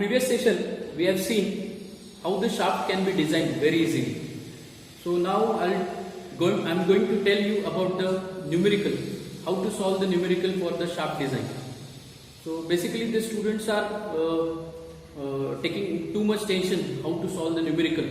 previous session we have seen how the shaft can be designed very easily. So now I'm going to tell you about the numerical, how to solve the numerical for the shaft design. So basically the students are taking too much tension how to solve the numerical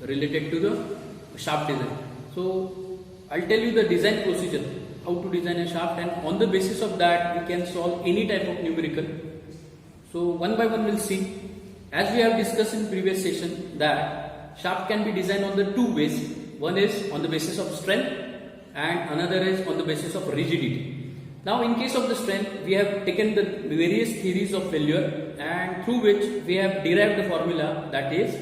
related to the shaft design. So I'll tell you the design procedure, how to design a shaft, and on the basis of that we can solve any type of numerical. So one by one we'll see. As we have discussed in previous session that shaft can be designed on the two ways. One is on the basis of strength and another is on the basis of rigidity. Now in case of the strength, we have taken the various theories of failure and through which we have derived the formula, that is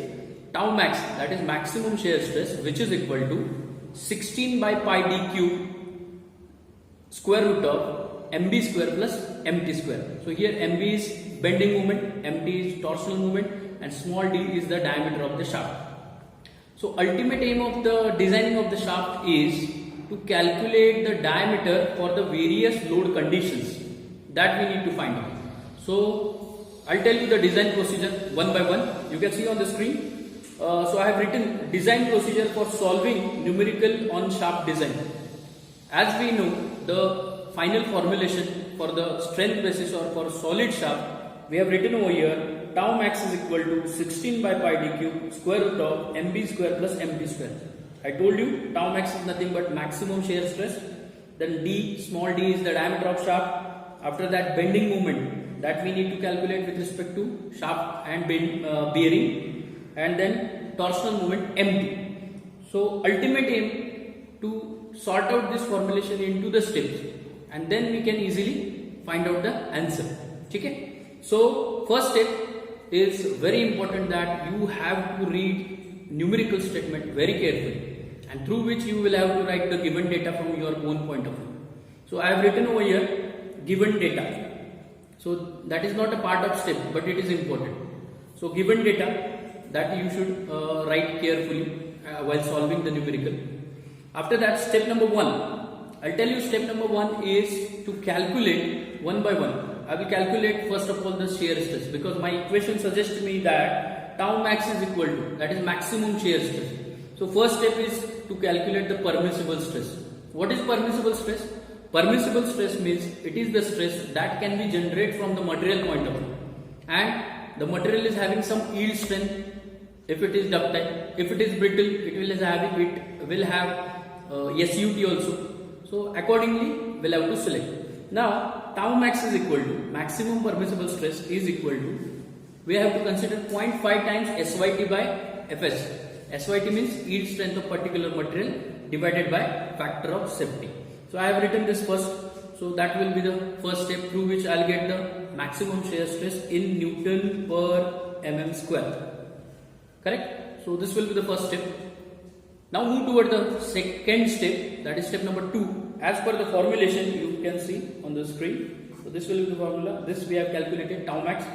tau max, that is maximum shear stress, which is equal to 16 by pi d cube square root of mb square plus mt square. So here mb is bending moment, mt is torsional moment, and small d is the diameter of the shaft. So ultimate aim of the designing of the shaft is to calculate the diameter for the various load conditions that we need to find out. So I'll tell you the design procedure one by one. You can see on the screen. So I have written design procedure for solving numerical on shaft design. As we know, the final formulation for the strength basis or for solid shaft, we have written over here tau max is equal to 16 by pi d cube square root of mb square plus mt square. I told you tau max is nothing but maximum shear stress. Then d, small d is the diameter of shaft. After that, bending moment that we need to calculate with respect to shaft and bearing, and then torsional moment mt. So ultimate aim to sort out this formulation into the steps, and then we can easily find out the answer. Okay? So first step is very important, that you have to read numerical statement very carefully, and through which you will have to write the given data from your own point of view. So I have written over here given data. So that is not a part of step, but it is important. So given data that you should write carefully while solving the numerical. After that, step number one, I'll tell you step number one is to calculate one by one. I will calculate first of all the shear stress, because my equation suggests me that tau max is equal to, that is maximum shear stress. So first step is to calculate the permissible stress. What is permissible stress? Permissible stress means it is the stress that can be generated from the material point of view, and the material is having some yield strength if it is ductile. If it is brittle, it will have SUT also. So accordingly we'll have to select. Now tau max is equal to, maximum permissible stress is equal to, we have to consider 0.5 times SYT by Fs. SYT means yield strength of particular material divided by factor of safety. So I have written this first. So that will be the first step through which I'll get the maximum shear stress in Newton per mm square. Correct? So this will be the first step. Now move toward the second step, that is step number 2. As per the formulation you can see on the screen. So this will be the formula. This we have calculated tau max.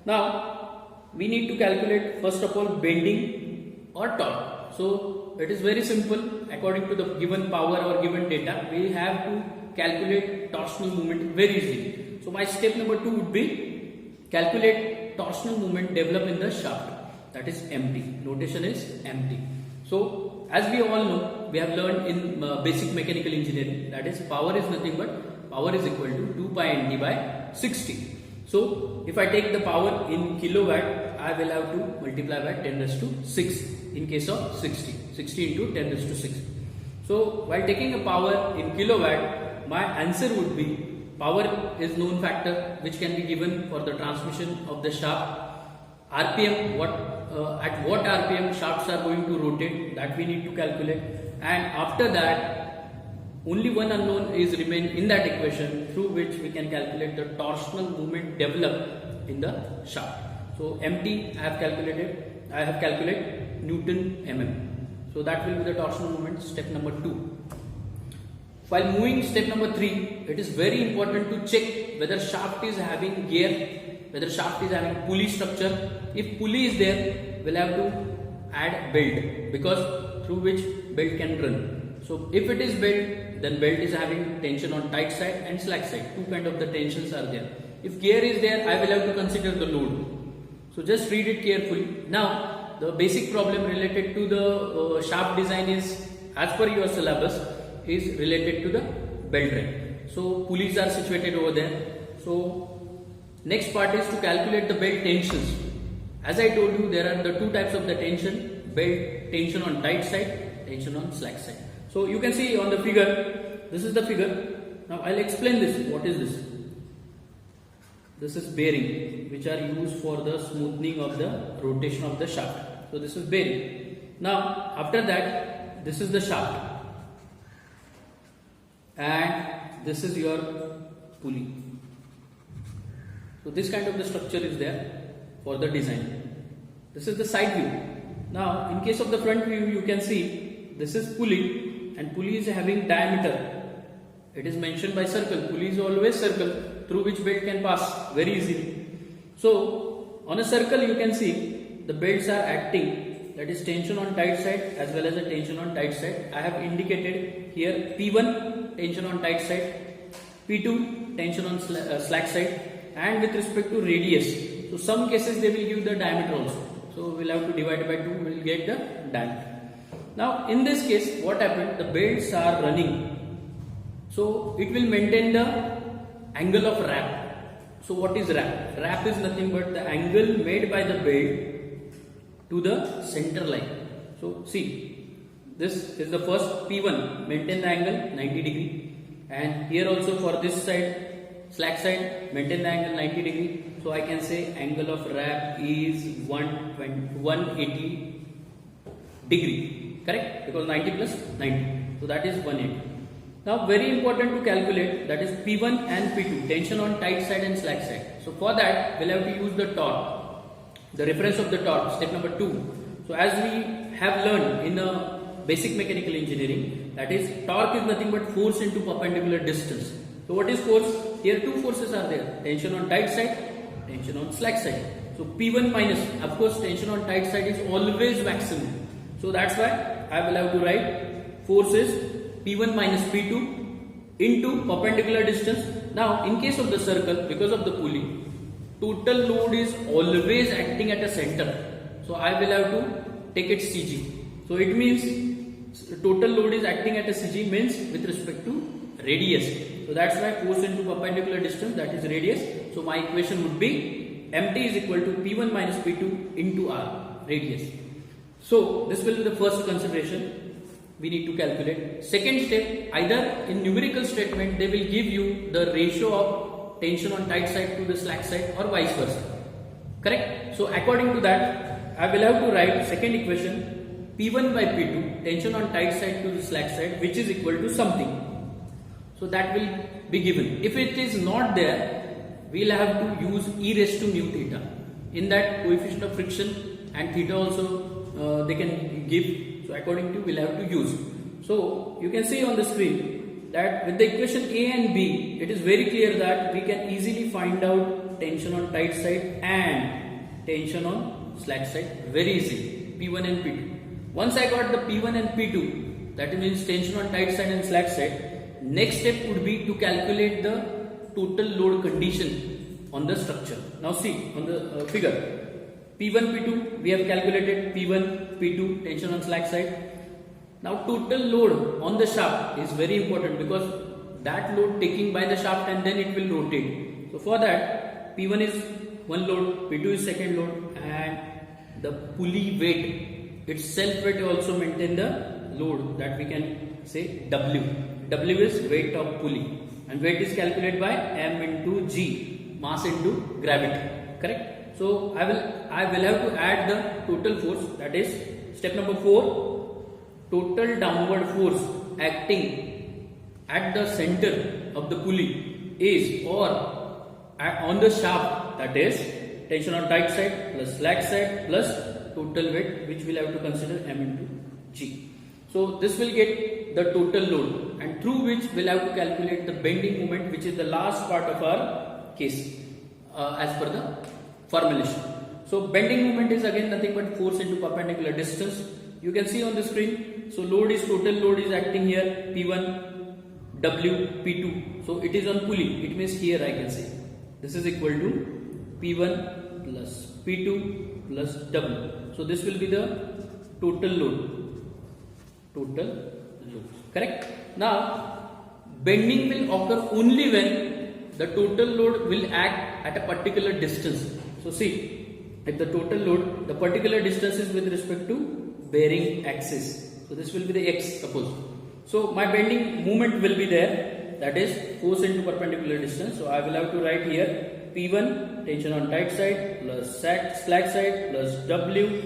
Now we need to calculate first of all bending or torque. So it is very simple. According to the given power or given data, we have to calculate torsional moment very easily. So my step number 2 would be calculate torsional moment developed in the shaft, that is mt. Notation is mt. So as we all know, we have learned in basic mechanical engineering, that is power is nothing but power is equal to 2 pi nt by 60. So if I take the power in kilowatt, I will have to multiply by 10 raised to 6 in case of 60 into 10 raised to 6. So while taking a power in kilowatt, my answer would be, power is known factor which can be given for the transmission of the shaft. RPM, at what RPM shafts are going to rotate, that we need to calculate, and after that only one unknown is remain in that equation through which we can calculate the torsional moment developed in the shaft. So MT I have calculated Newton mm. So that will be the torsional moment, step number 2. While moving step number 3, it is very important to check whether shaft is having gear, whether shaft is having pulley structure. If pulley is there, we'll have to add belt, because through which belt can run. So if it is belt, then belt is having tension on tight side and slack side. Two kind of the tensions are there. If gear is there, I will have to consider the load. So just read it carefully. Now the basic problem related to the shaft design is, as per your syllabus, is related to the belt ring. So pulleys are situated over there. So next part is to calculate the belt tensions. As I told you, there are the two types of the tension: belt tension on tight side, tension on slack side. So you can see on the figure, this is the figure. Now I'll explain this. What is this? This is bearing, which are used for the smoothing of the rotation of the shaft. So this is bearing. Now after that, this is the shaft, and this is your pulley. So this kind of the structure is there for the design. This is the side view. Now in case of the front view, you can see this is pulley, and pulley is having diameter. It is mentioned by circle. Pulley is always circle through which belt can pass very easily. So on a circle you can see the belts are acting, that is tension on tight side as well as a tension on tight side. I have indicated here P1 tension on tight side, P2 tension on slack side, and with respect to radius. So some cases they will give the diameter also. So we'll have to divide by 2, we will get the diameter. Now in this case what happened, the belts are running. So it will maintain the angle of wrap. So what is wrap? Wrap is nothing but the angle made by the belt to the center line. So see, this is the first P1, maintain the angle 90 degree, and here also for this side, slack side, maintain the angle 90 degree. So I can say angle of wrap is 180 degree, correct? Because 90 plus 90, so that is 180. Now very important to calculate, that is P1 and P2, tension on tight side and slack side. So for that we'll have to use the torque, the reference of the torque, step number 2. So as we have learned in basic mechanical engineering, that is torque is nothing but force into perpendicular distance. So what is force? Here two forces are there, tension on tight side, tension on slack side. So P1 minus, of course tension on tight side is always maximum. So that's why I will have to write force is P1 minus P2 into perpendicular distance. Now in case of the circle, because of the pulley, total load is always acting at a center. So I will have to take its CG. So it means total load is acting at a CG means with respect to radius. So that's why force into perpendicular distance, that is radius. So my equation would be MT is equal to P1 minus P2 into R, radius. So this will be the first consideration we need to calculate. Second step, either in numerical statement they will give you the ratio of tension on tight side to the slack side or vice versa, correct? So according to that I will have to write second equation, P1 by P2, tension on tight side to the slack side, which is equal to something. So that will be given. If it is not there, we will have to use e raised to mu theta. In that coefficient of friction and theta also they can give. So according to, we'll have to use. So you can see on the screen that with the equation A and B, it is very clear that we can easily find out tension on tight side and tension on slack side very easily, P1 and P2. Once I got the P1 and P2, that means tension on tight side and slack side, next step would be to calculate the total load condition on the structure. Now see on the figure, P1, P2, we have calculated P1, P2, tension on slack side. Now total load on the shaft is very important because that load taking by the shaft and then it will rotate. So for that, P1 is one load, P2 is second load, and the pulley weight, its self weight also maintain the load, that we can say W. W is weight of pulley, and weight is calculated by M into G, mass into gravity, correct? So I will have to add the total force, that is step number 4, total downward force acting at the center of the pulley is or on the shaft, that is tension on tight side plus slack side plus total weight, which we'll have to consider M into G. So this will get the total load, and through which we'll have to calculate the bending moment, which is the last part of our case as per the formulation. So bending moment is again nothing but force into perpendicular distance. You can see on the screen. So load is, total load is acting here, P1, W, P2. So it is on pulley. It means here I can say this is equal to P1 plus P2 plus W. So this will be the total load. Total load. Correct? Now, bending will occur only when the total load will act at a particular distance. So see, if the total load, the particular distance is with respect to bearing axis. So this will be the X, suppose. So my bending moment will be there, that is force into perpendicular distance. So I will have to write here P1 tension on tight side plus slack side plus W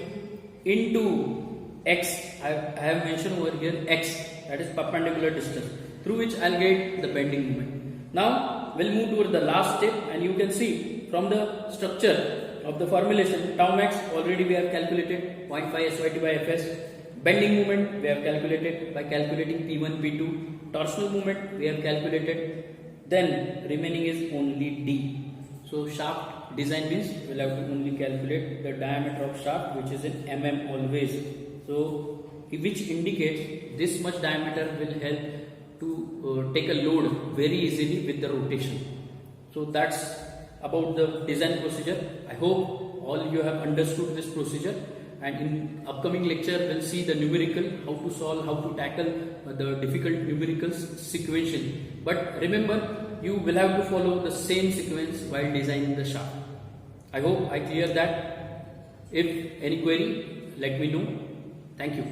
into X. I have mentioned over here X, that is perpendicular distance, through which I'll get the bending moment. Now we'll move toward the last step, and you can see from the structure of the formulation, tau max already we have calculated 0.5 SYT by Fs. Bending moment we have calculated by calculating P1, P2. Torsional moment we have calculated. Then remaining is only D. So shaft design means we'll have to only calculate the diameter of shaft, which is in mm always. So which indicates this much diameter will help to take a load very easily with the rotation. So that's about the design procedure. I hope all you have understood this procedure, and in upcoming lecture we'll see the numerical, how to solve, how to tackle the difficult numericals sequentially. But remember, you will have to follow the same sequence while designing the shaft. I hope I clear that. If any query, let me know. Thank you.